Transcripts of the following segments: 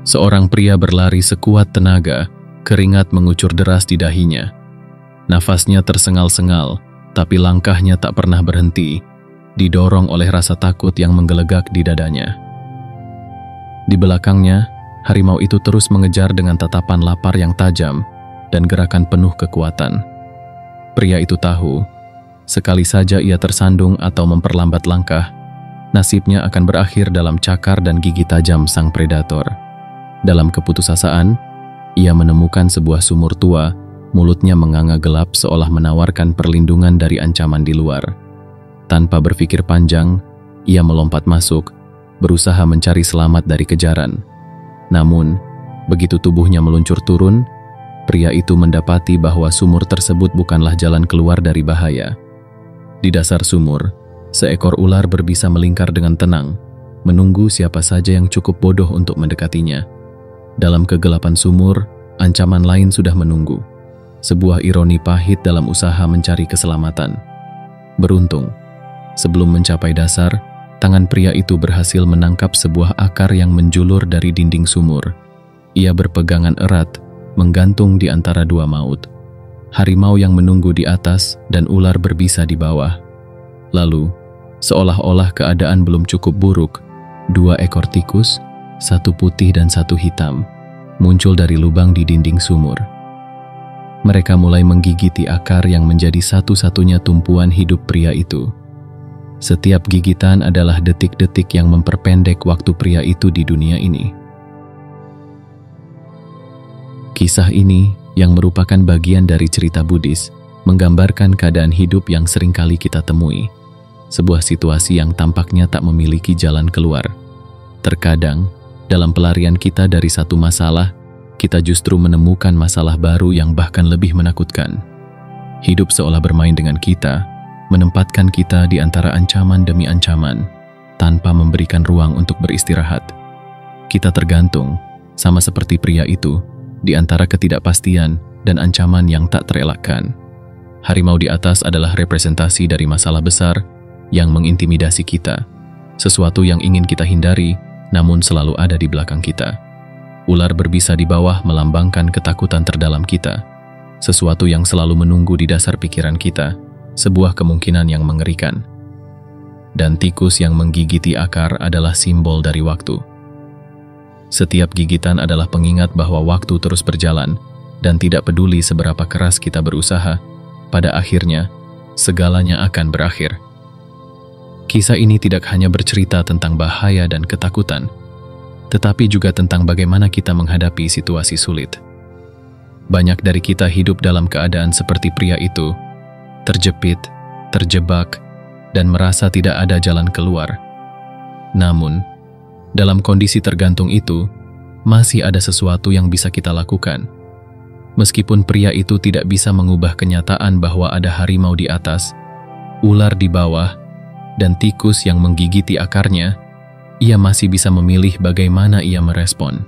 Seorang pria berlari sekuat tenaga, keringat mengucur deras di dahinya. Nafasnya tersengal-sengal, tapi langkahnya tak pernah berhenti, didorong oleh rasa takut yang menggelegak di dadanya. Di belakangnya, harimau itu terus mengejar dengan tatapan lapar yang tajam dan gerakan penuh kekuatan. Pria itu tahu, sekali saja ia tersandung atau memperlambat langkah, nasibnya akan berakhir dalam cakar dan gigi tajam sang predator. Dalam keputusasaan, ia menemukan sebuah sumur tua, mulutnya menganga gelap seolah menawarkan perlindungan dari ancaman di luar. Tanpa berpikir panjang, ia melompat masuk, berusaha mencari selamat dari kejaran. Namun, begitu tubuhnya meluncur turun, pria itu mendapati bahwa sumur tersebut bukanlah jalan keluar dari bahaya. Di dasar sumur, seekor ular berbisa melingkar dengan tenang, menunggu siapa saja yang cukup bodoh untuk mendekatinya. Dalam kegelapan sumur, ancaman lain sudah menunggu. Sebuah ironi pahit dalam usaha mencari keselamatan. Beruntung, sebelum mencapai dasar, tangan pria itu berhasil menangkap sebuah akar yang menjulur dari dinding sumur. Ia berpegangan erat, menggantung di antara dua maut. Harimau yang menunggu di atas dan ular berbisa di bawah. Lalu, seolah-olah keadaan belum cukup buruk, dua ekor tikus, satu putih dan satu hitam, muncul dari lubang di dinding sumur. Mereka mulai menggigiti akar yang menjadi satu-satunya tumpuan hidup pria itu. Setiap gigitan adalah detik-detik yang memperpendek waktu pria itu di dunia ini. Kisah ini, yang merupakan bagian dari cerita Buddhis, menggambarkan keadaan hidup yang seringkali kita temui. Sebuah situasi yang tampaknya tak memiliki jalan keluar. Terkadang, dalam pelarian kita dari satu masalah, kita justru menemukan masalah baru yang bahkan lebih menakutkan. Hidup seolah bermain dengan kita, menempatkan kita di antara ancaman demi ancaman, tanpa memberikan ruang untuk beristirahat. Kita tergantung, sama seperti pria itu, di antara ketidakpastian dan ancaman yang tak terelakkan. Harimau di atas adalah representasi dari masalah besar yang mengintimidasi kita, sesuatu yang ingin kita hindari, namun selalu ada di belakang kita. Ular berbisa di bawah melambangkan ketakutan terdalam kita, sesuatu yang selalu menunggu di dasar pikiran kita, sebuah kemungkinan yang mengerikan. Dan tikus yang menggigiti akar adalah simbol dari waktu. Setiap gigitan adalah pengingat bahwa waktu terus berjalan, dan tidak peduli seberapa keras kita berusaha, pada akhirnya, segalanya akan berakhir. Kisah ini tidak hanya bercerita tentang bahaya dan ketakutan, tetapi juga tentang bagaimana kita menghadapi situasi sulit. Banyak dari kita hidup dalam keadaan seperti pria itu, terjepit, terjebak, dan merasa tidak ada jalan keluar. Namun, dalam kondisi tergantung itu, masih ada sesuatu yang bisa kita lakukan. Meskipun pria itu tidak bisa mengubah kenyataan bahwa ada harimau di atas, ular di bawah, dan tikus yang menggigiti akarnya, ia masih bisa memilih bagaimana ia merespon.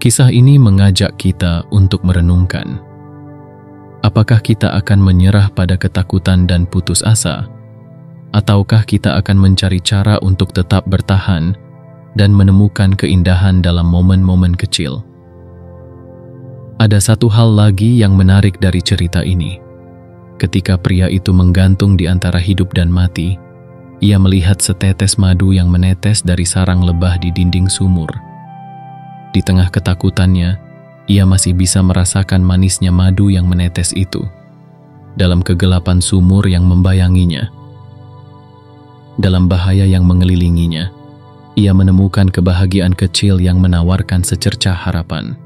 Kisah ini mengajak kita untuk merenungkan. Apakah kita akan menyerah pada ketakutan dan putus asa? Ataukah kita akan mencari cara untuk tetap bertahan dan menemukan keindahan dalam momen-momen kecil? Ada satu hal lagi yang menarik dari cerita ini. Ketika pria itu menggantung di antara hidup dan mati, ia melihat setetes madu yang menetes dari sarang lebah di dinding sumur. Di tengah ketakutannya, ia masih bisa merasakan manisnya madu yang menetes itu. Dalam kegelapan sumur yang membayanginya, dalam bahaya yang mengelilinginya, ia menemukan kebahagiaan kecil yang menawarkan secercah harapan.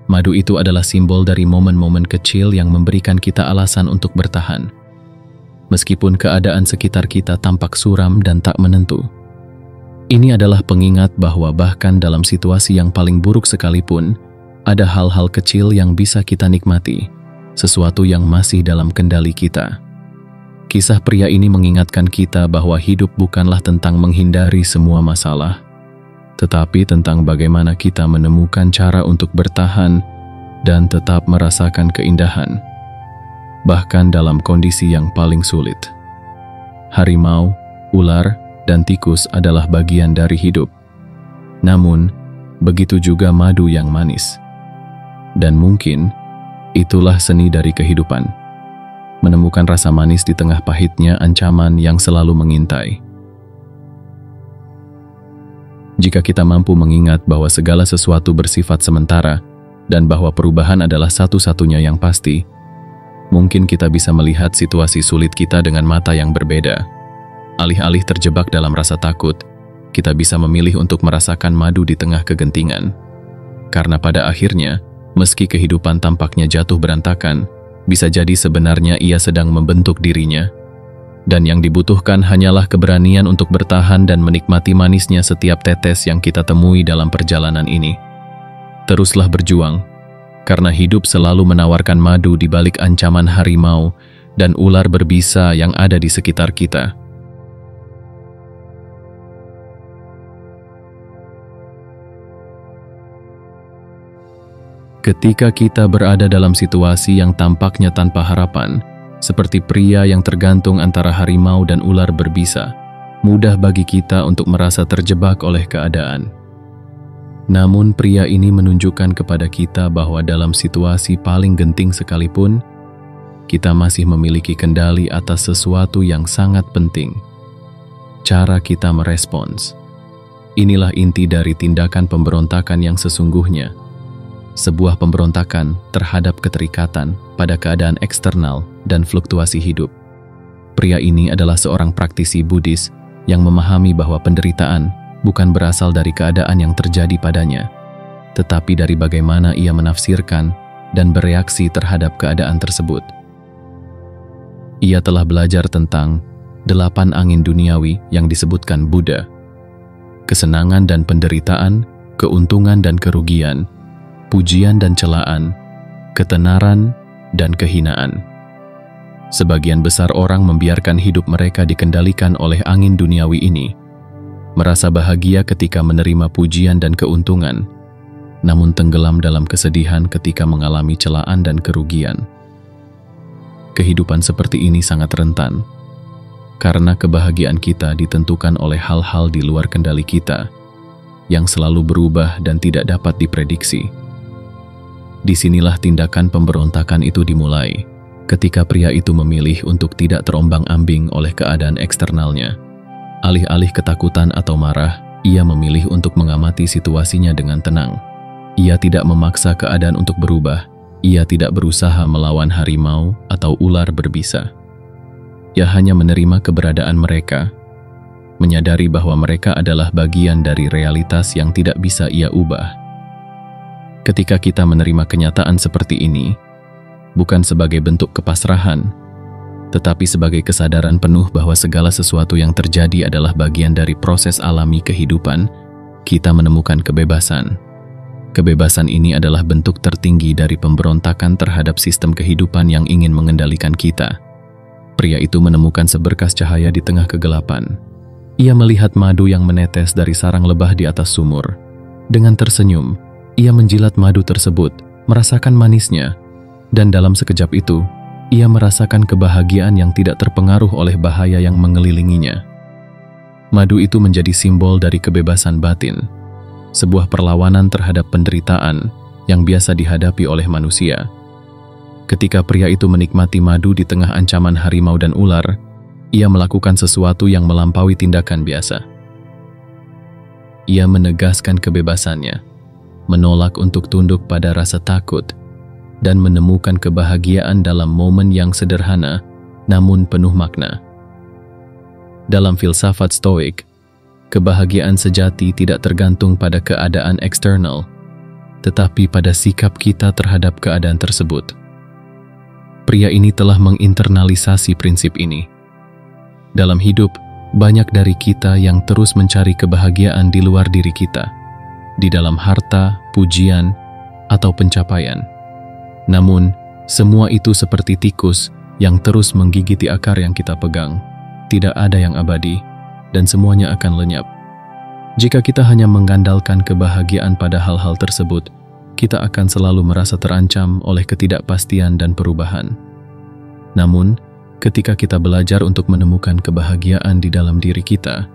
Madu itu adalah simbol dari momen-momen kecil yang memberikan kita alasan untuk bertahan. Meskipun keadaan sekitar kita tampak suram dan tak menentu. Ini adalah pengingat bahwa bahkan dalam situasi yang paling buruk sekalipun, ada hal-hal kecil yang bisa kita nikmati, sesuatu yang masih dalam kendali kita. Kisah pria ini mengingatkan kita bahwa hidup bukanlah tentang menghindari semua masalah, tetapi tentang bagaimana kita menemukan cara untuk bertahan dan tetap merasakan keindahan, bahkan dalam kondisi yang paling sulit. Harimau, ular, dan tikus adalah bagian dari hidup, Namun, begitu juga madu yang manis. Dan mungkin, itulah seni dari kehidupan. Menemukan rasa manis di tengah pahitnya ancaman yang selalu mengintai. Jika kita mampu mengingat bahwa segala sesuatu bersifat sementara dan bahwa perubahan adalah satu-satunya yang pasti, mungkin kita bisa melihat situasi sulit kita dengan mata yang berbeda. Alih-alih terjebak dalam rasa takut, kita bisa memilih untuk merasakan madu di tengah kegentingan. Karena pada akhirnya, meski kehidupan tampaknya jatuh berantakan, bisa jadi sebenarnya ia sedang membentuk dirinya. Dan yang dibutuhkan hanyalah keberanian untuk bertahan dan menikmati manisnya setiap tetes yang kita temui dalam perjalanan ini. Teruslah berjuang, karena hidup selalu menawarkan madu di balik ancaman harimau dan ular berbisa yang ada di sekitar kita. Ketika kita berada dalam situasi yang tampaknya tanpa harapan, seperti pria yang tergantung antara harimau dan ular berbisa, mudah bagi kita untuk merasa terjebak oleh keadaan. Namun pria ini menunjukkan kepada kita bahwa dalam situasi paling genting sekalipun, kita masih memiliki kendali atas sesuatu yang sangat penting. Cara kita merespons. Inilah inti dari tindakan pemberontakan yang sesungguhnya. Sebuah pemberontakan terhadap keterikatan pada keadaan eksternal dan fluktuasi hidup. Pria ini adalah seorang praktisi Buddhis yang memahami bahwa penderitaan bukan berasal dari keadaan yang terjadi padanya, tetapi dari bagaimana ia menafsirkan dan bereaksi terhadap keadaan tersebut. Ia telah belajar tentang 8 angin duniawi yang disebutkan Buddha: kesenangan dan penderitaan, keuntungan dan kerugian, pujian dan celaan, ketenaran dan kehinaan. Sebagian besar orang membiarkan hidup mereka dikendalikan oleh angin duniawi ini, merasa bahagia ketika menerima pujian dan keuntungan, namun tenggelam dalam kesedihan ketika mengalami celaan dan kerugian. Kehidupan seperti ini sangat rentan, karena kebahagiaan kita ditentukan oleh hal-hal di luar kendali kita, yang selalu berubah dan tidak dapat diprediksi. Disinilah tindakan pemberontakan itu dimulai, ketika pria itu memilih untuk tidak terombang-ambing oleh keadaan eksternalnya. Alih-alih ketakutan atau marah, ia memilih untuk mengamati situasinya dengan tenang. Ia tidak memaksa keadaan untuk berubah, ia tidak berusaha melawan harimau atau ular berbisa. Ia hanya menerima keberadaan mereka, menyadari bahwa mereka adalah bagian dari realitas yang tidak bisa ia ubah. Ketika kita menerima kenyataan seperti ini, bukan sebagai bentuk kepasrahan, tetapi sebagai kesadaran penuh bahwa segala sesuatu yang terjadi adalah bagian dari proses alami kehidupan, kita menemukan kebebasan. Kebebasan ini adalah bentuk tertinggi dari pemberontakan terhadap sistem kehidupan yang ingin mengendalikan kita. Pria itu menemukan seberkas cahaya di tengah kegelapan. Ia melihat madu yang menetes dari sarang lebah di atas sumur. Dengan tersenyum, ia menjilat madu tersebut, merasakan manisnya, dan dalam sekejap itu, ia merasakan kebahagiaan yang tidak terpengaruh oleh bahaya yang mengelilinginya. Madu itu menjadi simbol dari kebebasan batin, sebuah perlawanan terhadap penderitaan yang biasa dihadapi oleh manusia. Ketika pria itu menikmati madu di tengah ancaman harimau dan ular, ia melakukan sesuatu yang melampaui tindakan biasa. Ia menegaskan kebebasannya, menolak untuk tunduk pada rasa takut, dan menemukan kebahagiaan dalam momen yang sederhana namun penuh makna. Dalam filsafat Stoik, kebahagiaan sejati tidak tergantung pada keadaan eksternal, tetapi pada sikap kita terhadap keadaan tersebut. Pria ini telah menginternalisasi prinsip ini. Dalam hidup, banyak dari kita yang terus mencari kebahagiaan di luar diri kita, di dalam harta, pujian, atau pencapaian. Namun, semua itu seperti tikus yang terus menggigiti akar yang kita pegang. Tidak ada yang abadi, dan semuanya akan lenyap. Jika kita hanya mengandalkan kebahagiaan pada hal-hal tersebut, kita akan selalu merasa terancam oleh ketidakpastian dan perubahan. Namun, ketika kita belajar untuk menemukan kebahagiaan di dalam diri kita,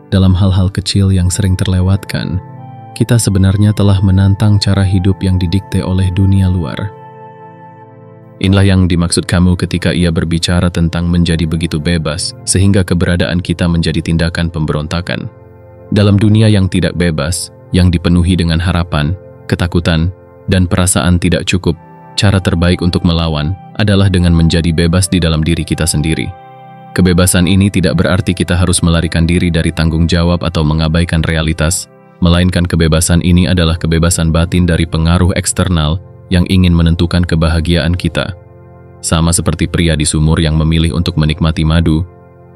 dalam hal-hal kecil yang sering terlewatkan, kita sebenarnya telah menantang cara hidup yang didikte oleh dunia luar. Inilah yang dimaksud kamu ketika ia berbicara tentang menjadi begitu bebas, sehingga keberadaan kita menjadi tindakan pemberontakan. Dalam dunia yang tidak bebas, yang dipenuhi dengan harapan, ketakutan, dan perasaan tidak cukup, cara terbaik untuk melawan adalah dengan menjadi bebas di dalam diri kita sendiri. Kebebasan ini tidak berarti kita harus melarikan diri dari tanggung jawab atau mengabaikan realitas, melainkan kebebasan ini adalah kebebasan batin dari pengaruh eksternal yang ingin menentukan kebahagiaan kita. Sama seperti pria di sumur yang memilih untuk menikmati madu,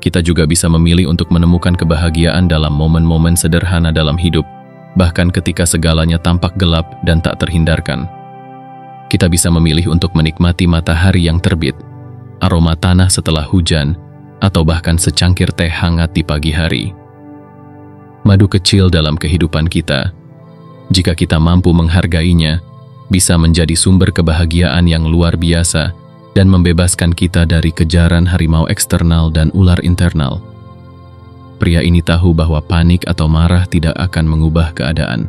kita juga bisa memilih untuk menemukan kebahagiaan dalam momen-momen sederhana dalam hidup, bahkan ketika segalanya tampak gelap dan tak terhindarkan. Kita bisa memilih untuk menikmati matahari yang terbit, aroma tanah setelah hujan, atau bahkan secangkir teh hangat di pagi hari. Madu kecil dalam kehidupan kita, jika kita mampu menghargainya, bisa menjadi sumber kebahagiaan yang luar biasa dan membebaskan kita dari kejaran harimau eksternal dan ular internal. Pria ini tahu bahwa panik atau marah tidak akan mengubah keadaan.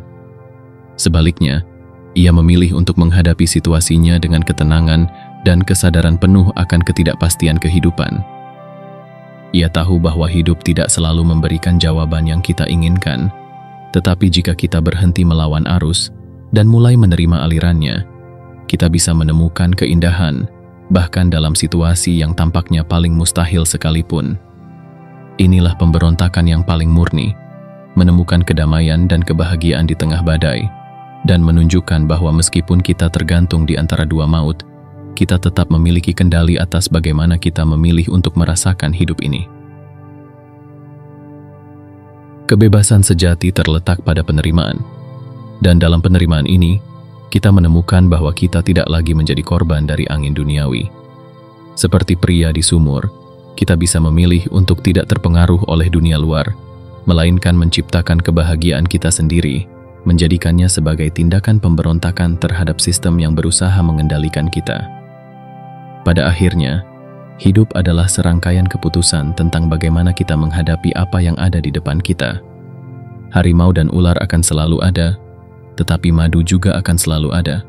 Sebaliknya, ia memilih untuk menghadapi situasinya dengan ketenangan dan kesadaran penuh akan ketidakpastian kehidupan. Ia tahu bahwa hidup tidak selalu memberikan jawaban yang kita inginkan, tetapi jika kita berhenti melawan arus dan mulai menerima alirannya, kita bisa menemukan keindahan, bahkan dalam situasi yang tampaknya paling mustahil sekalipun. Inilah pemberontakan yang paling murni, menemukan kedamaian dan kebahagiaan di tengah badai, dan menunjukkan bahwa meskipun kita tergantung di antara dua maut, kita tetap memiliki kendali atas bagaimana kita memilih untuk merasakan hidup ini. Kebebasan sejati terletak pada penerimaan. Dan dalam penerimaan ini, kita menemukan bahwa kita tidak lagi menjadi korban dari angin duniawi. Seperti pria di sumur, kita bisa memilih untuk tidak terpengaruh oleh dunia luar, melainkan menciptakan kebahagiaan kita sendiri, menjadikannya sebagai tindakan pemberontakan terhadap sistem yang berusaha mengendalikan kita. Pada akhirnya, hidup adalah serangkaian keputusan tentang bagaimana kita menghadapi apa yang ada di depan kita. Harimau dan ular akan selalu ada, tetapi madu juga akan selalu ada.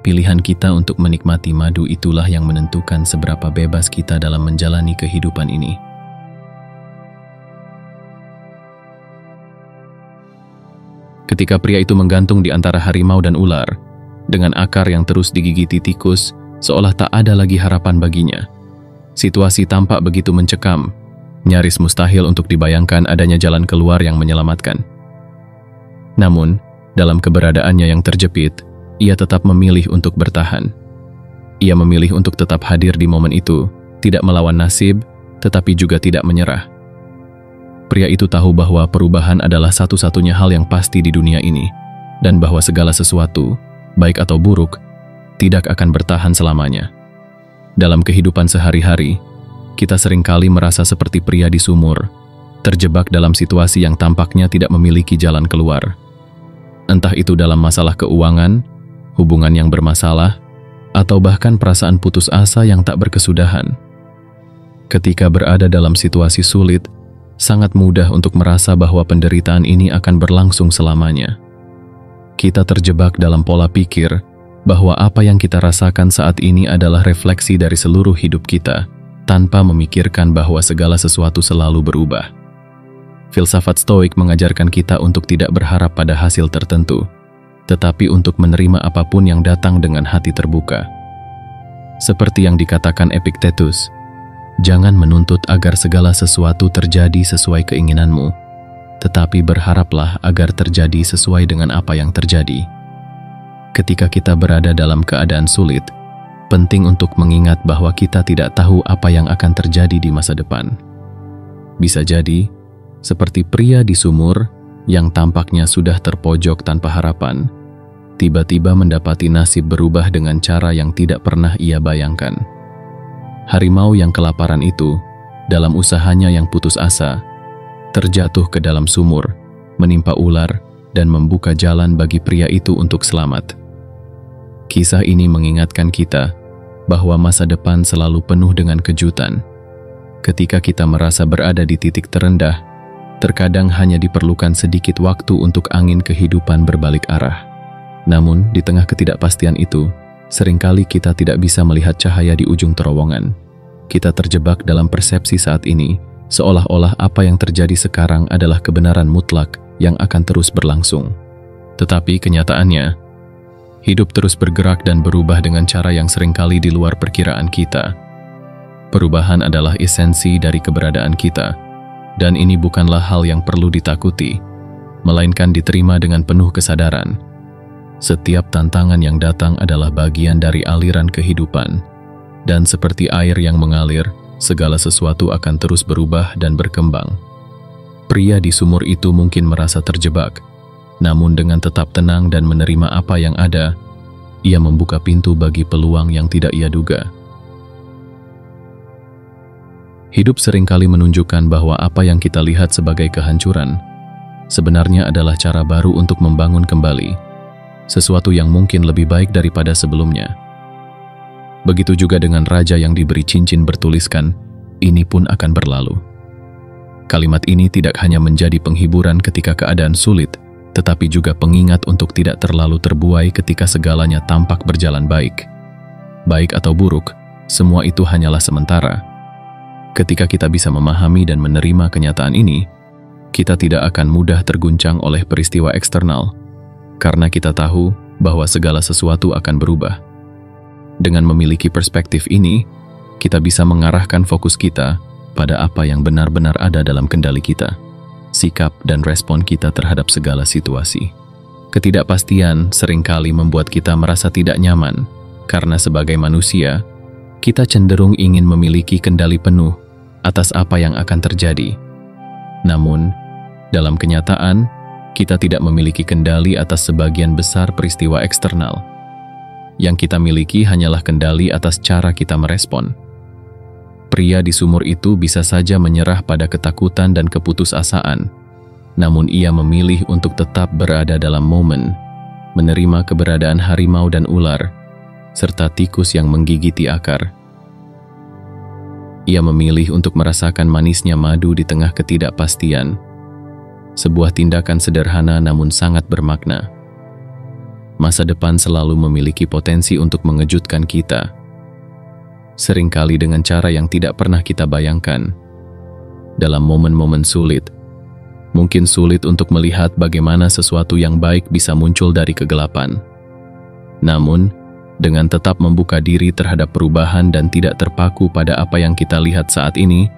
Pilihan kita untuk menikmati madu itulah yang menentukan seberapa bebas kita dalam menjalani kehidupan ini. Ketika pria itu menggantung di antara harimau dan ular, dengan akar yang terus digigiti tikus, seolah tak ada lagi harapan baginya. Situasi tampak begitu mencekam, nyaris mustahil untuk dibayangkan adanya jalan keluar yang menyelamatkan. Namun, dalam keberadaannya yang terjepit, ia tetap memilih untuk bertahan. Ia memilih untuk tetap hadir di momen itu, tidak melawan nasib, tetapi juga tidak menyerah. Pria itu tahu bahwa perubahan adalah satu-satunya hal yang pasti di dunia ini, dan bahwa segala sesuatu, baik atau buruk, tidak akan bertahan selamanya. Dalam kehidupan sehari-hari, kita seringkali merasa seperti pria di sumur, terjebak dalam situasi yang tampaknya tidak memiliki jalan keluar. Entah itu dalam masalah keuangan, hubungan yang bermasalah, atau bahkan perasaan putus asa yang tak berkesudahan. Ketika berada dalam situasi sulit, sangat mudah untuk merasa bahwa penderitaan ini akan berlangsung selamanya. Kita terjebak dalam pola pikir bahwa apa yang kita rasakan saat ini adalah refleksi dari seluruh hidup kita, tanpa memikirkan bahwa segala sesuatu selalu berubah. Filsafat Stoik mengajarkan kita untuk tidak berharap pada hasil tertentu, tetapi untuk menerima apapun yang datang dengan hati terbuka. Seperti yang dikatakan Epictetus, jangan menuntut agar segala sesuatu terjadi sesuai keinginanmu, tetapi berharaplah agar terjadi sesuai dengan apa yang terjadi. Ketika kita berada dalam keadaan sulit, penting untuk mengingat bahwa kita tidak tahu apa yang akan terjadi di masa depan. Bisa jadi, seperti pria di sumur yang tampaknya sudah terpojok tanpa harapan, tiba-tiba mendapati nasib berubah dengan cara yang tidak pernah ia bayangkan. Harimau yang kelaparan itu, dalam usahanya yang putus asa, terjatuh ke dalam sumur, menimpa ular, dan membuka jalan bagi pria itu untuk selamat. Kisah ini mengingatkan kita bahwa masa depan selalu penuh dengan kejutan. Ketika kita merasa berada di titik terendah, Terkadang hanya diperlukan sedikit waktu untuk angin kehidupan berbalik arah. Namun, di tengah ketidakpastian itu, seringkali kita tidak bisa melihat cahaya di ujung terowongan. Kita terjebak dalam persepsi saat ini, seolah-olah apa yang terjadi sekarang adalah kebenaran mutlak yang akan terus berlangsung. Tetapi kenyataannya, hidup terus bergerak dan berubah dengan cara yang seringkali di luar perkiraan kita. Perubahan adalah esensi dari keberadaan kita, dan ini bukanlah hal yang perlu ditakuti, melainkan diterima dengan penuh kesadaran. Setiap tantangan yang datang adalah bagian dari aliran kehidupan, dan seperti air yang mengalir, segala sesuatu akan terus berubah dan berkembang. Pria di sumur itu mungkin merasa terjebak, namun dengan tetap tenang dan menerima apa yang ada, ia membuka pintu bagi peluang yang tidak ia duga. Hidup seringkali menunjukkan bahwa apa yang kita lihat sebagai kehancuran sebenarnya adalah cara baru untuk membangun kembali sesuatu yang mungkin lebih baik daripada sebelumnya. Begitu juga dengan raja yang diberi cincin bertuliskan, "Ini pun akan berlalu." Kalimat ini tidak hanya menjadi penghiburan ketika keadaan sulit, tetapi juga pengingat untuk tidak terlalu terbuai ketika segalanya tampak berjalan baik. Baik atau buruk, semua itu hanyalah sementara. Ketika kita bisa memahami dan menerima kenyataan ini, kita tidak akan mudah terguncang oleh peristiwa eksternal, karena kita tahu bahwa segala sesuatu akan berubah. Dengan memiliki perspektif ini, kita bisa mengarahkan fokus kita pada apa yang benar-benar ada dalam kendali kita, sikap dan respon kita terhadap segala situasi. Ketidakpastian seringkali membuat kita merasa tidak nyaman, karena sebagai manusia, kita cenderung ingin memiliki kendali penuh atas apa yang akan terjadi. Namun, dalam kenyataan, kita tidak memiliki kendali atas sebagian besar peristiwa eksternal. Yang kita miliki hanyalah kendali atas cara kita merespon. Pria di sumur itu bisa saja menyerah pada ketakutan dan keputusasaan, namun ia memilih untuk tetap berada dalam momen, menerima keberadaan harimau dan ular, serta tikus yang menggigiti akar. Ia memilih untuk merasakan manisnya madu di tengah ketidakpastian. Sebuah tindakan sederhana namun sangat bermakna. Masa depan selalu memiliki potensi untuk mengejutkan kita, seringkali dengan cara yang tidak pernah kita bayangkan. Dalam momen-momen sulit, mungkin sulit untuk melihat bagaimana sesuatu yang baik bisa muncul dari kegelapan. Namun, dengan tetap membuka diri terhadap perubahan dan tidak terpaku pada apa yang kita lihat saat ini,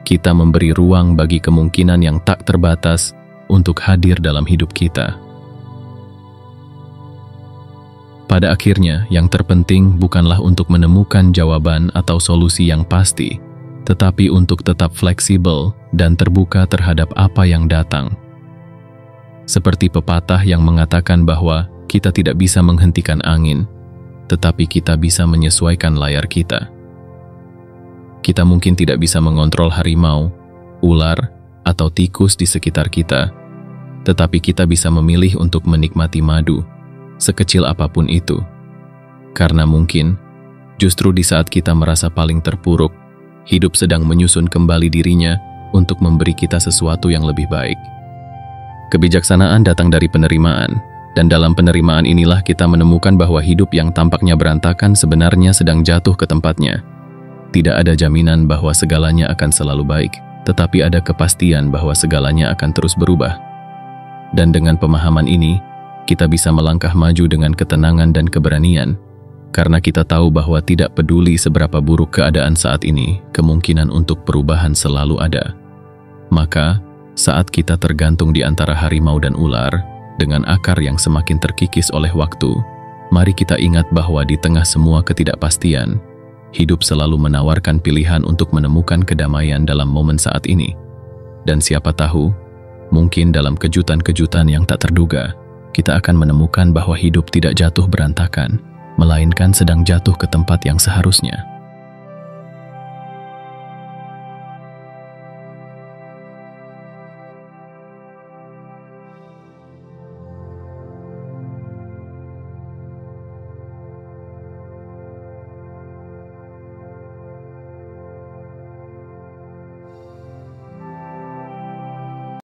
kita memberi ruang bagi kemungkinan yang tak terbatas untuk hadir dalam hidup kita. Pada akhirnya, yang terpenting bukanlah untuk menemukan jawaban atau solusi yang pasti, tetapi untuk tetap fleksibel dan terbuka terhadap apa yang datang. Seperti pepatah yang mengatakan bahwa kita tidak bisa menghentikan angin, tetapi kita bisa menyesuaikan layar kita. Kita mungkin tidak bisa mengontrol harimau, ular, atau tikus di sekitar kita, tetapi kita bisa memilih untuk menikmati madu, sekecil apapun itu. Karena mungkin, justru di saat kita merasa paling terpuruk, hidup sedang menyusun kembali dirinya untuk memberi kita sesuatu yang lebih baik. Kebijaksanaan datang dari penerimaan, dan dalam penerimaan inilah kita menemukan bahwa hidup yang tampaknya berantakan sebenarnya sedang jatuh ke tempatnya. Tidak ada jaminan bahwa segalanya akan selalu baik, tetapi ada kepastian bahwa segalanya akan terus berubah. Dan dengan pemahaman ini, kita bisa melangkah maju dengan ketenangan dan keberanian, karena kita tahu bahwa tidak peduli seberapa buruk keadaan saat ini, kemungkinan untuk perubahan selalu ada. Maka, saat kita tergantung di antara harimau dan ular, dengan akar yang semakin terkikis oleh waktu, mari kita ingat bahwa di tengah semua ketidakpastian, hidup selalu menawarkan pilihan untuk menemukan kedamaian dalam momen saat ini. Dan siapa tahu, mungkin dalam kejutan-kejutan yang tak terduga, kita akan menemukan bahwa hidup tidak jatuh berantakan, melainkan sedang jatuh ke tempat yang seharusnya.